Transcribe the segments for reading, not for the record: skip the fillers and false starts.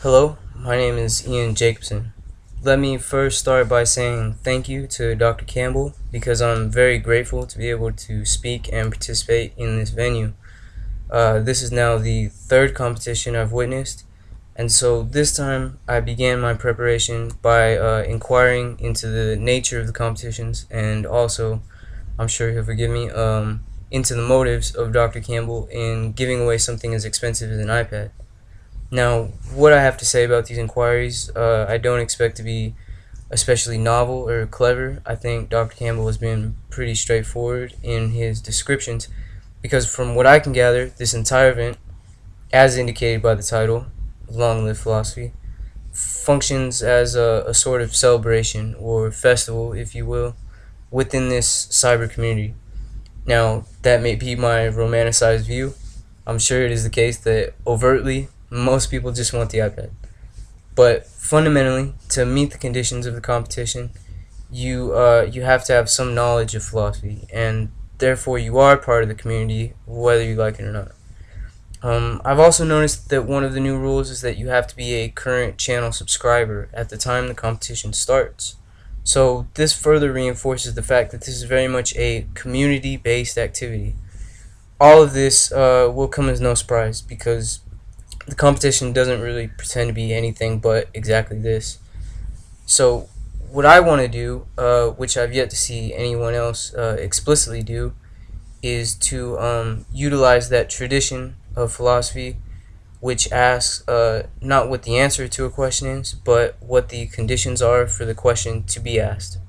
Hello, my name is Ian Jacobson. Let me first start by saying thank you to Dr. Campbell because I'm very grateful to be able to speak and participate in this venue. This is now the third competition I've witnessed, and so this time I began my preparation by inquiring into the nature of the competitions and also, I'm sure he'll forgive me, into the motives of Dr. Campbell in giving away something as expensive as an iPad. Now, what I have to say about these inquiries, I don't expect to be especially novel or clever. I think Dr. Campbell has been pretty straightforward in his descriptions because, from what I can gather, this entire event, as indicated by the title, Long Live Philosophy, functions as a sort of celebration or festival, if you will, within this cyber community. Now, that may be my romanticized view. I'm sure it is the case that overtly most people just want the iPad. But fundamentally, to meet the conditions of the competition, you have to have some knowledge of philosophy, and therefore you are part of the community, whether you like it or not. I've also noticed that one of the new rules is that you have to be a current channel subscriber at the time the competition starts. So this further reinforces the fact that this is very much a community-based activity. All of this will come as no surprise because the competition doesn't really pretend to be anything but exactly this. So what I want to do, which I've yet to see anyone else explicitly do, is to utilize that tradition of philosophy which asks not what the answer to a question is, but what the conditions are for the question to be asked.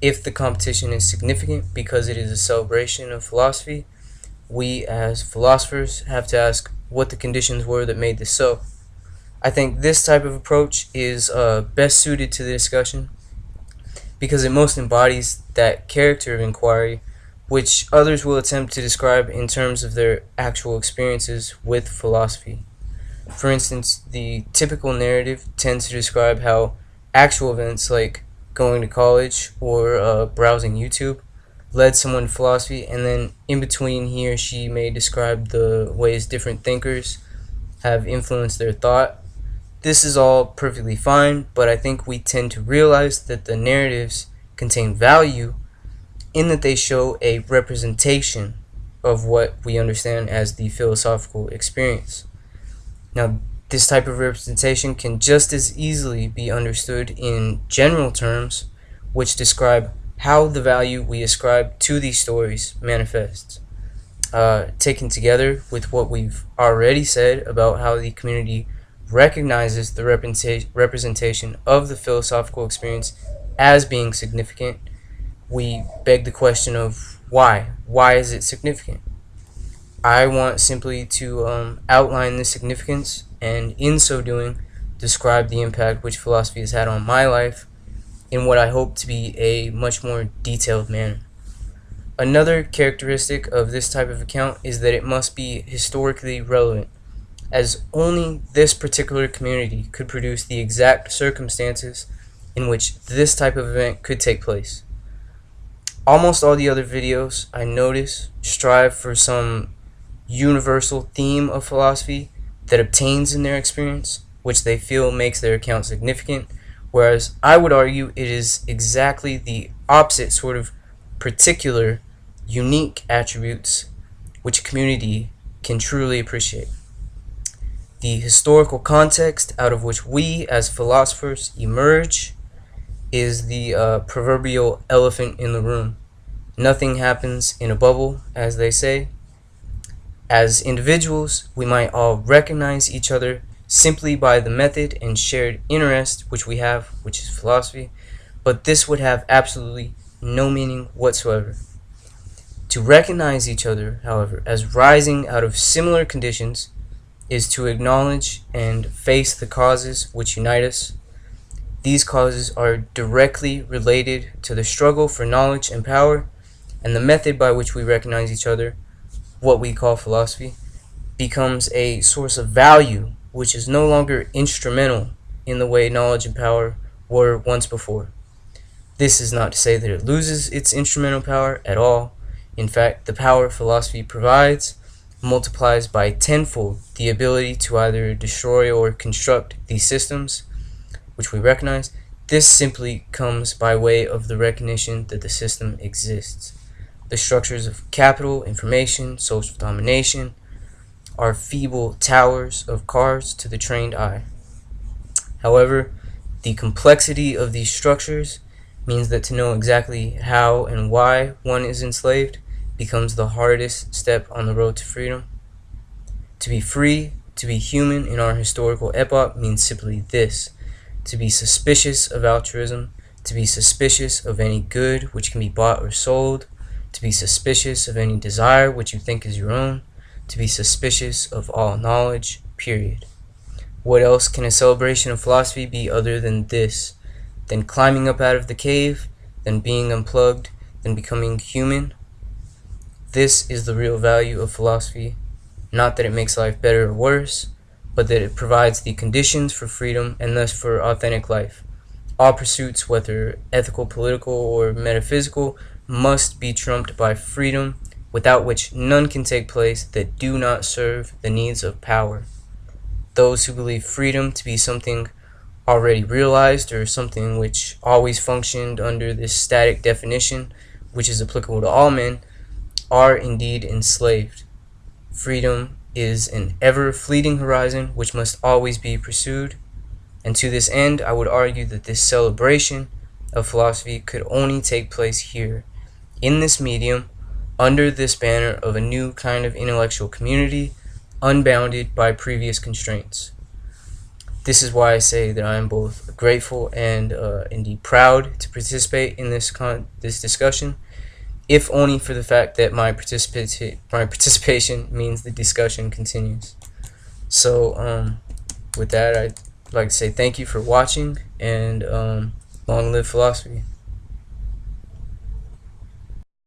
If the competition is significant because it is a celebration of philosophy, we as philosophers have to ask what the conditions were that made this so. I think this type of approach is best suited to the discussion because it most embodies that character of inquiry which others will attempt to describe in terms of their actual experiences with philosophy. For instance, the typical narrative tends to describe how actual events like going to college or browsing YouTube led someone to philosophy, and then in between he or she may describe the ways different thinkers have influenced their thought. This is all perfectly fine, but I think we tend to realize that the narratives contain value in that they show a representation of what we understand as the philosophical experience. Now, this type of representation can just as easily be understood in general terms, which describe how the value we ascribe to these stories manifests. Taken together with what we've already said about how the community recognizes the representation of the philosophical experience as being significant, we beg the question of why. Why is it significant? I want simply to outline this significance and in so doing describe the impact which philosophy has had on my life in what I hope to be a much more detailed manner. Another characteristic of this type of account is that it must be historically relevant, as only this particular community could produce the exact circumstances in which this type of event could take place. Almost all the other videos I notice strive for some universal theme of philosophy that obtains in their experience, which they feel makes their account significant, whereas I would argue it is exactly the opposite sort of particular, unique attributes which a community can truly appreciate. The historical context out of which we as philosophers emerge is the proverbial elephant in the room. Nothing happens in a bubble, as they say. As individuals, we might all recognize each other simply by the method and shared interest which we have, which is philosophy, but this would have absolutely no meaning whatsoever. To recognize each other, however, as rising out of similar conditions is to acknowledge and face the causes which unite us. These causes are directly related to the struggle for knowledge and power, and the method by which we recognize each other, what we call philosophy, becomes a source of value which is no longer instrumental in the way knowledge and power were once before. This is not to say that it loses its instrumental power at all. In fact, the power philosophy provides multiplies by tenfold the ability to either destroy or construct these systems, which we recognize. This simply comes by way of the recognition that the system exists. The structures of capital, information, social domination are feeble towers of cards to the trained eye. However, the complexity of these structures means that to know exactly how and why one is enslaved becomes the hardest step on the road to freedom. To be free, to be human in our historical epoch means simply this: to be suspicious of altruism, to be suspicious of any good which can be bought or sold, to be suspicious of any desire which you think is your own, to be suspicious of all knowledge, period. What else can a celebration of philosophy be other than this? Than climbing up out of the cave, than being unplugged, than becoming human? This is the real value of philosophy. Not that it makes life better or worse, but that it provides the conditions for freedom and thus for authentic life. All pursuits, whether ethical, political, or metaphysical, must be trumped by freedom, without which none can take place that do not serve the needs of power. Those who believe freedom to be something already realized or something which always functioned under this static definition, which is applicable to all men, are indeed enslaved. Freedom is an ever-fleeting horizon which must always be pursued, and to this end I would argue that this celebration of philosophy could only take place here, in this medium, under this banner of a new kind of intellectual community, unbounded by previous constraints. This is why I say that I am both grateful and indeed proud to participate in this discussion, if only for the fact that my participation means the discussion continues. So with that, I'd like to say thank you for watching, and long live philosophy.